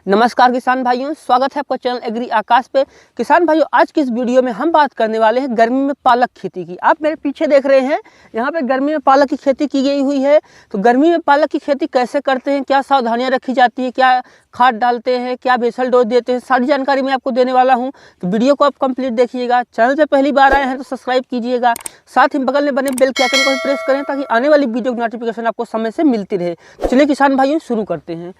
नमस्कार किसान भाइयों, स्वागत है आपका चैनल एग्री आकाश पे। किसान भाइयों, आज की इस वीडियो में हम बात करने वाले हैं गर्मी में पालक खेती की। आप मेरे पीछे देख रहे हैं, यहाँ पे गर्मी में पालक की खेती की गई हुई है। तो गर्मी में पालक की खेती कैसे करते हैं, क्या सावधानियां रखी जाती है, क्या खाद डालते हैं, क्या बेसल डोज देते हैं, सारी जानकारी मैं आपको देने वाला हूँ। तो वीडियो को आप कंप्लीट देखिएगा। चैनल पर पहली बार आए हैं तो सब्सक्राइब कीजिएगा, साथ ही बगल में बने बेल के आइकन को भी प्रेस करें ताकि आने वाली वीडियो की नोटिफिकेशन आपको समय से मिलती रहे। तो चलिए किसान भाइयों, शुरू करते हैं।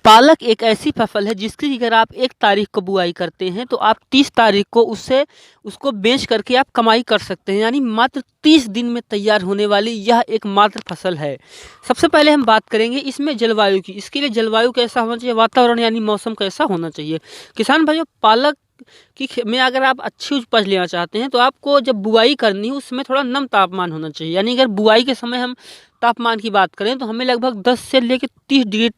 पालक एक ऐसी फसल है जिसकी अगर आप 1 तारीख को बुआई करते हैं तो आप 30 तारीख को उसको बेच करके आप कमाई कर सकते हैं। यानी मात्र 30 दिन में तैयार होने वाली यह एक मात्र फसल है। सबसे पहले हम बात करेंगे इसमें जलवायु की। इसके लिए जलवायु कैसा होना चाहिए, वातावरण यानी मौसम कैसा होना चाहिए। किसान भाइयों, पालक में अगर आप अच्छी उपज लेना चाहते हैं तो आपको जब बुआई करनी है उसमें थोड़ा नम तापमान होना चाहिए। यानी अगर बुआई के समय हम तापमान की बात करें तो हमें लगभग 10 से लेकर 30 डिग्री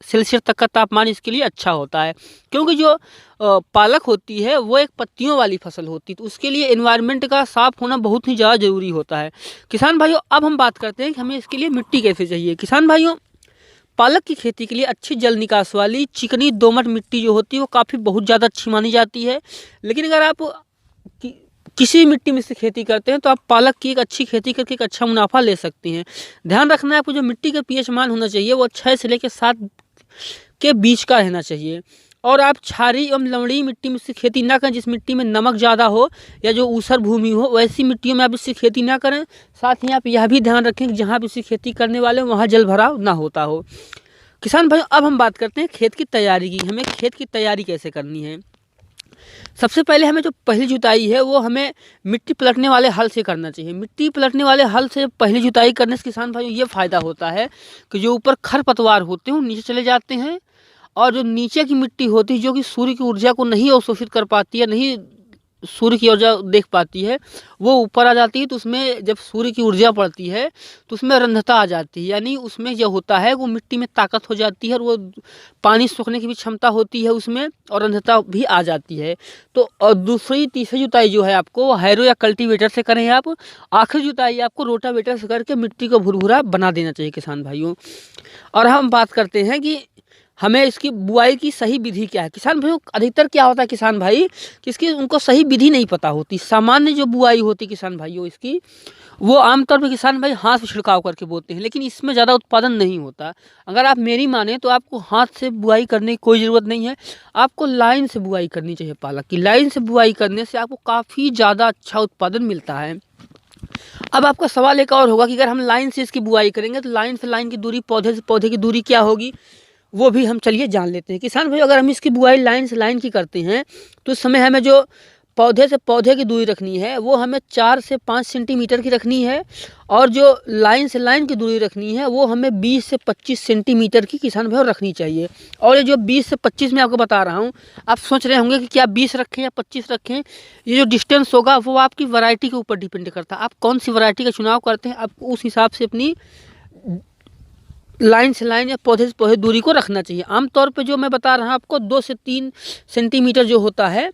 सेल्सियस तक का तापमान इसके लिए अच्छा होता है, क्योंकि जो पालक होती है वो एक पत्तियों वाली फसल होती है। तो उसके लिए एनवायरनमेंट का साफ होना बहुत ही ज़्यादा ज़रूरी होता है। किसान भाइयों, अब हम बात करते हैं कि हमें इसके लिए मिट्टी कैसे चाहिए। किसान भाइयों, पालक की खेती के लिए अच्छी जल निकास वाली चिकनी दोमट मिट्टी जो होती है वो काफ़ी बहुत ज़्यादा अच्छी मानी जाती है। लेकिन अगर आप किसी मिट्टी में से खेती करते हैं तो आप पालक की एक अच्छी खेती करके एक अच्छा मुनाफा ले सकते हैं। ध्यान रखना है आपको जो मिट्टी का पीएच मान होना चाहिए वो 6 से लेकर 7 के बीच का रहना चाहिए। और आप क्षारीय एवं लवणीय मिट्टी में से खेती ना करें, जिस मिट्टी में नमक ज़्यादा हो या जो ऊसर भूमि हो वैसी मिट्टियों में आप इससे खेती ना करें। साथ ही आप यह भी ध्यान रखें कि जहाँ भी इसकी खेती करने वाले वहाँ जल भराव ना होता हो। किसान भाइयों, अब हम बात करते हैं खेत की तैयारी की। हमें खेत की तैयारी कैसे करनी है। सबसे पहले हमें जो पहली जुताई है वो हमें मिट्टी पलटने वाले हल से करना चाहिए। मिट्टी पलटने वाले हल से पहली जुताई करने से किसान भाइयों ये फ़ायदा होता है कि जो ऊपर खरपतवार होते हैं वो नीचे चले जाते हैं, और जो नीचे की मिट्टी होती है जो कि सूर्य की ऊर्जा को नहीं अवशोषित कर पाती है, नहीं सूर्य की ऊर्जा देख पाती है, वो ऊपर आ जाती है। तो उसमें जब सूर्य की ऊर्जा पड़ती है तो उसमें रंध्रता आ जाती है। यानी उसमें जो होता है वो मिट्टी में ताकत हो जाती है और वो पानी सोखने की भी क्षमता होती है उसमें, और रंध्रता भी आ जाती है। तो और दूसरी तीसरी जुताई जो है आपको हैरो या कल्टीवेटर से करें आप। आखिरी जुताई आपको रोटावेटर से करके मिट्टी को भुरभुरा बना देना चाहिए किसान भाइयों। और हम बात करते हैं कि हमें इसकी बुआई की सही विधि क्या है। किसान भाइयों, अधिकतर क्या होता है किसान भाई कि इसकी उनको सही विधि नहीं पता होती। सामान्य जो बुआई होती किसान भाइयों इसकी, वो आमतौर पर किसान भाई हाथ से छिड़काव करके बोते हैं, लेकिन इसमें ज़्यादा उत्पादन नहीं होता। अगर आप मेरी माने तो आपको हाथ से बुआई करने की कोई ज़रूरत नहीं है। आपको लाइन से बुआई करनी चाहिए। पालक की लाइन से बुआई करने से आपको काफ़ी ज़्यादा अच्छा उत्पादन मिलता है। अब आपका सवाल एक और होगा कि अगर हम लाइन से इसकी बुआई करेंगे तो लाइन से लाइन की दूरी, पौधे से पौधे की दूरी क्या होगी, वो भी हम चलिए जान लेते हैं। किसान भाई, अगर हम इसकी बुआई लाइन से लाइन की करते हैं तो उस समय हमें जो पौधे से पौधे की दूरी रखनी है वो हमें 4 से 5 सेंटीमीटर की रखनी है, और जो लाइन से लाइन की दूरी रखनी है वो हमें 20 से 25 सेंटीमीटर की किसान भाई रखनी चाहिए। और ये जो 20 से 25 मैं आपको बता रहा हूँ, आप सोच रहे होंगे कि क्या 20 रखें या 25 रखें। ये जो डिस्टेंस होगा वो आपकी वैरायटी के ऊपर डिपेंड करता है। आप कौन सी वैरायटी का चुनाव करते हैं, आपको उस हिसाब से अपनी लाइन से लाइन या पौधे से पौधे दूरी को रखना चाहिए। आमतौर पे जो मैं बता रहा हूँ आपको 2 से 3 सेंटीमीटर जो होता है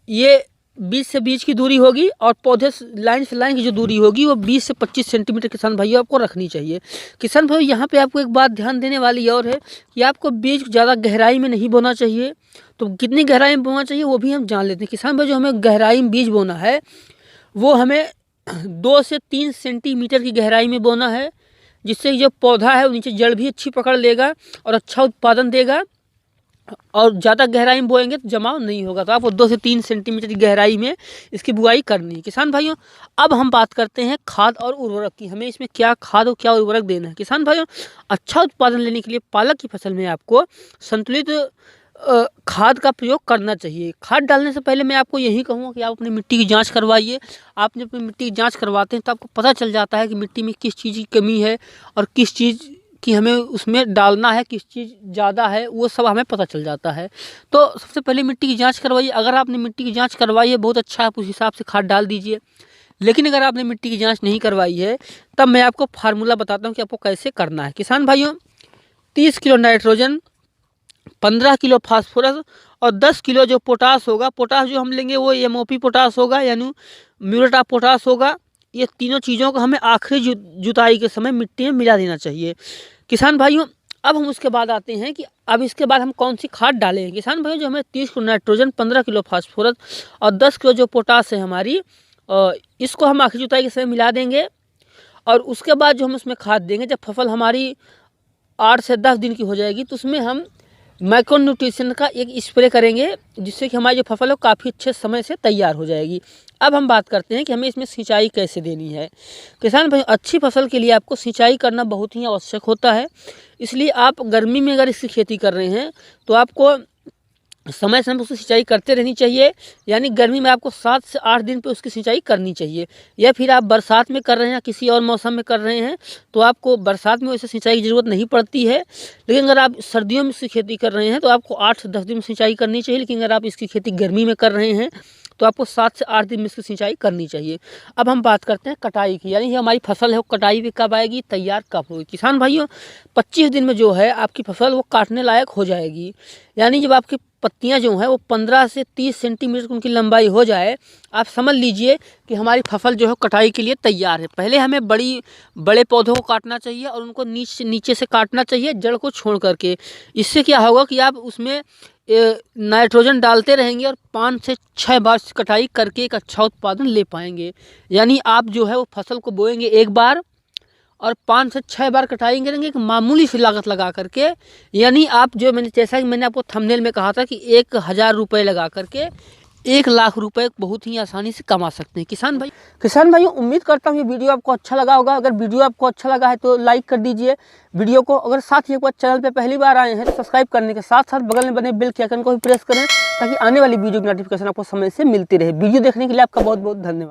ये 20 से 20 की दूरी होगी, और पौधे लाइन से लाइन की जो दूरी होगी वो 20 से 25 सेंटीमीटर किसान भाइयों आपको रखनी चाहिए। किसान भाइयों, यहाँ पे आपको एक बात ध्यान देने वाली और है कि आपको बीज ज़्यादा गहराई में नहीं बोना चाहिए। तो कितनी गहराई में बोना चाहिए वो भी हम जान लेते हैं। किसान भाई, जो हमें गहराई में बीज बोना है वो हमें 2 से 3 सेंटीमीटर की गहराई में बोना है, जिससे जो पौधा है वो नीचे जड़ भी अच्छी पकड़ लेगा और अच्छा उत्पादन देगा। और ज़्यादा गहराई में बोएंगे तो जमाव नहीं होगा। तो आपको 2 से 3 सेंटीमीटर की गहराई में इसकी बुआई करनी है। किसान भाइयों, अब हम बात करते हैं खाद और उर्वरक की। हमें इसमें क्या खाद और क्या उर्वरक देना है। किसान भाइयों, अच्छा उत्पादन लेने के लिए पालक की फसल में आपको संतुलित खाद का प्रयोग करना चाहिए। खाद डालने से पहले मैं आपको यही कहूँगा कि आप अपनी मिट्टी की जांच करवाइए। आप जब अपनी मिट्टी की जांच करवाते हैं तो आपको पता चल जाता है कि मिट्टी में किस चीज़ की कमी है और किस चीज़ कि हमें उसमें डालना है, किस चीज़ ज़्यादा है, वो सब हमें पता चल जाता है। तो सबसे पहले मिट्टी की जांच करवाइए। अगर आपने मिट्टी की जांच करवाई है बहुत अच्छा, आप उस हिसाब से खाद डाल दीजिए। लेकिन अगर आपने मिट्टी की जांच नहीं करवाई है तब मैं आपको फार्मूला बताता हूँ कि आपको कैसे करना है। किसान भाइयों, 30 किलो नाइट्रोजन, 15 किलो फास्फोरस और 10 किलो जो पोटास होगा, पोटास जो हम लेंगे वो MOP पोटास होगा यानी म्यूरेट ऑफ पोटास होगा। ये तीनों चीज़ों को हमें आखिरी जुताई के समय मिट्टी में मिला देना चाहिए। किसान भाइयों, अब हम उसके बाद आते हैं कि अब इसके बाद हम कौन सी खाद डालें। किसान भाइयों, जो हमें 30 किलो नाइट्रोजन, 15 किलो फास्फोरस और 10 किलो जो पोटास है हमारी, इसको हम आखिरी जुताई के समय मिला देंगे। और उसके बाद जो हम उसमें खाद देंगे, जब फसल हमारी 8 से 10 दिन की हो जाएगी तो उसमें हम माइक्रो न्यूट्रिशन का एक स्प्रे करेंगे, जिससे कि हमारी जो फसल है वो काफ़ी अच्छे समय से तैयार हो जाएगी। अब हम बात करते हैं कि हमें इसमें सिंचाई कैसे देनी है। किसान भाई, अच्छी फसल के लिए आपको सिंचाई करना बहुत ही आवश्यक होता है। इसलिए आप गर्मी में अगर इसकी खेती कर रहे हैं तो आपको समय समय उसकी सिंचाई करते रहनी चाहिए। यानी गर्मी में आपको 7 से 8 दिन पे उसकी सिंचाई करनी चाहिए। या फिर आप बरसात में कर रहे हैं या किसी और मौसम में कर रहे हैं तो आपको बरसात में वैसे सिंचाई की ज़रूरत नहीं पड़ती है। लेकिन अगर आप सर्दियों में इसकी खेती कर रहे हैं तो आपको 8 से 10 दिन में सिंचाई करनी चाहिए। लेकिन अगर आप इसकी खेती गर्मी में कर रहे हैं तो आपको 7 से 8 दिन में इसकी सिंचाई करनी चाहिए। अब हम बात करते हैं कटाई की, यानी हमारी फसल है वो कटाई भी कब आएगी, तैयार कब होगी। किसान भाइयों, 25 दिन में जो है आपकी फसल वो काटने लायक हो जाएगी। यानी जब आपकी पत्तियां जो हैं वो 15 से 30 सेंटीमीटर उनकी लंबाई हो जाए, आप समझ लीजिए कि हमारी फसल जो है कटाई के लिए तैयार है। पहले हमें बड़े पौधों को काटना चाहिए और उनको नीचे से काटना चाहिए, जड़ को छोड़ करके। इससे क्या होगा कि आप उसमें नाइट्रोजन डालते रहेंगे और 5 से 6 बार कटाई करके एक अच्छा उत्पादन ले पाएंगे। यानी आप जो है वो फसल को बोएंगे एक बार और 5 से 6 बार कटाई करेंगे एक मामूली सी लागत लगा करके। यानी आप जो जैसा कि मैंने आपको थंबनेल में कहा था कि 1000 रुपये लगा करके 1 लाख रुपए बहुत ही आसानी से कमा सकते हैं। किसान भाइयों, उम्मीद करता हूँ ये वीडियो आपको अच्छा लगा होगा। अगर वीडियो आपको अच्छा लगा है तो लाइक कर दीजिए वीडियो को। अगर साथ ही एक बार चैनल पे पहली बार आए हैं तो सब्सक्राइब करने के साथ साथ बगल में बने बेल के आइकन को भी प्रेस करें, ताकि आने वाली वीडियो की नोटिफिकेशन आपको समय से मिलती रहे। वीडियो देखने के लिए आपका बहुत बहुत धन्यवाद।